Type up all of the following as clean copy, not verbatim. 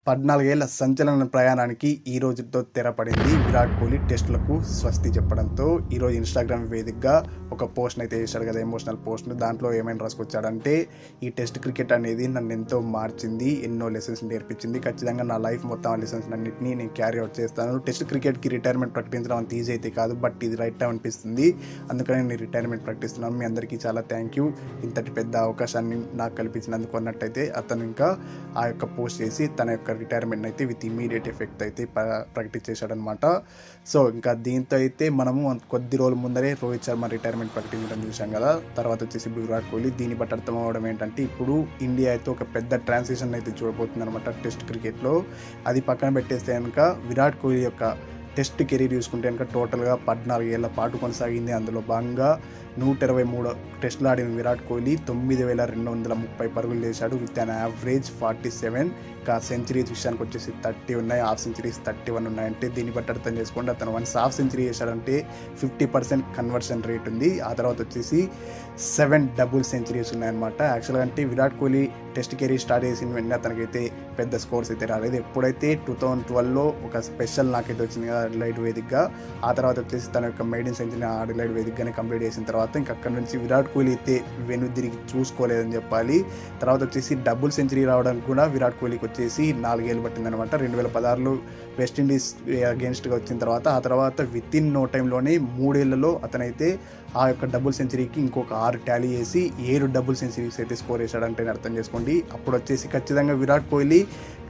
14 ఏళ్ల సంచలన ప్రయాణానికి ఈ రోజుతో తెరపడింది. విరాట్ కోహ్లీ టెస్టులకు స్వస్తి చెప్పడంతో ఈరోజు ఇన్స్టాగ్రామ్ వేదికగా ఒక పోస్ట్ అయితే చేశాడు కదా, ఎమోషనల్ పోస్ట్. దాంట్లో ఏమైనా రాసుకొచ్చాడంటే, ఈ టెస్ట్ క్రికెట్ అనేది నన్ను ఎంతో మార్చింది, ఎన్నో లెసన్స్ నేర్పించింది. ఖచ్చితంగా నా లైఫ్ మొత్తం ఆ లెసన్స్ అన్నింటినీ నేను క్యారీ అవుట్ చేస్తాను. టెస్ట్ క్రికెట్కి రిటైర్మెంట్ ప్రకటించడం అంత ఈజీ అయితే కాదు, బట్ ఇది రైట్ టైం అనిపిస్తుంది. అందుకని నేను రిటైర్మెంట్ ప్రకటిస్తున్నాను. మీ అందరికీ చాలా థ్యాంక్ యూ, ఇంతటి పెద్ద అవకాశాన్ని నాకు కల్పించినందుకు అన్నట్టయితే అతను ఇంకా ఆ యొక్క పోస్ట్ చేసి తన యొక్క రిటైర్మెంట్ అయితే విత్ ఇమీడియట్ ఎఫెక్ట్ అయితే ప్రకటించేశాడనమాట. సో ఇంకా దీంతో అయితే మనము కొద్ది రోజుల ముందరే రోహిత్ శర్మ రిటైర్మెంట్ ప్రకటించడం చూసాం కదా. తర్వాత వచ్చేసి విరాట్ కోహ్లీ. దీన్ని బట్టి అర్థం అవ్వడం ఏంటంటే, ఇప్పుడు ఇండియా అయితే ఒక పెద్ద ట్రాన్సిషన్ అయితే చూడబోతుంది అనమాట టెస్ట్ క్రికెట్లో. అది పక్కన పెట్టేస్తే కనుక విరాట్ కోహ్లీ యొక్క టెస్ట్ కెరీర్ చూసుకుంటే కనుక టోటల్గా 14 ఏళ్ల పాటు కొనసాగింది. అందులో భాగంగా 123 టెస్టులు ఆడిన విరాట్ కోహ్లీ 9,230 పరుగులు చేశాడు విత్ అన్ యావరేజ్ 47. ఇంకా సెంచరీస్ విషయానికి వచ్చేసి 30 ఉన్నాయి, హాఫ్ సెంచరీస్ 31 ఉన్నాయంటే దీన్ని బట్టి అర్థం చేసుకోండి, అతను వన్స్ హాఫ్ సెంచరీ చేశాడంటే 50% కన్వర్షన్ రేట్ ఉంది. ఆ తర్వాత వచ్చేసి 7 డబుల్ సెంచరీస్ ఉన్నాయన్నమాట. యాక్చువల్గా అంటే Virat Kohli test career start చేసిన వెంటనే అతనికైతే పెద్ద స్కోర్స్ అయితే రాలేదు. ఎప్పుడైతే 2012లో ఒక స్పెషల్ నాకైతే వచ్చింది కదా అడిలైడ్ వేదికగా, ఆ తర్వాత వచ్చేసి తన యొక్క మెయిడెన్ సెంచరీ అడిలైడ్ వేదికగానే కంప్లీట్ చేసిన తర్వాత ఇంకా అక్కడి నుంచి విరాట్ కోహ్లీ అయితే వెనుదిరిగి చూసుకోలేదని చెప్పాలి. తర్వాత వచ్చేసి డబుల్ సెంచరీ రావడానికి కూడా విరాట్ కోహ్లీకి వచ్చేసి 4 ఏళ్ళు పట్టిందనమాట. 2016లో వెస్టిండీస్ అగేన్స్ట్గా వచ్చిన తర్వాత, ఆ తర్వాత విత్ ఇన్ నో టైంలోనే 3 ఏళ్లలో అతనైతే ఆ యొక్క డబుల్ సెంచరీకి ఇంకొక 6 టాలీ చేసి 7 డబుల్ సెంచరీస్ అయితే స్కోర్ చేశాడంటే అర్థం చేసుకోండి. అప్పుడు వచ్చేసి ఖచ్చితంగా విరాట్ కోహ్లీ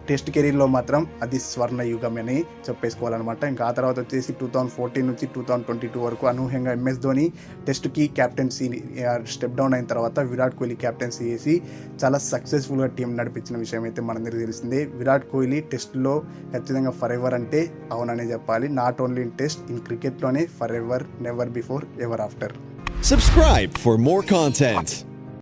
టెస్ట్ కెరీర్లో మాత్రం అది స్వర్ణ యుగం అని చెప్పేసుకోవాలన్నమాట. ఇంకా ఆ తర్వాత వచ్చేసి 2014 నుంచి 2022 వరకు అనూహ్యంగా MS ధోని టెస్ట్కి క్యాప్టెన్సీ స్టెప్ డౌన్ అయిన తర్వాత విరాట్ కోహ్లీ క్యాప్టెన్సీ చేసి చాలా సక్సెస్ఫుల్గా టీం నడిపించిన విషయం అయితే మనందరికీ తెలిసిందే. విరాట్ కోహ్లీ టెస్ట్లో ఖచ్చితంగా ఫర్ ఎవర్ అంటే అవుననే చెప్పాలి. Not only in test, in క్రికెట్లోనే for ever, never before, ever after. Subscribe for more content.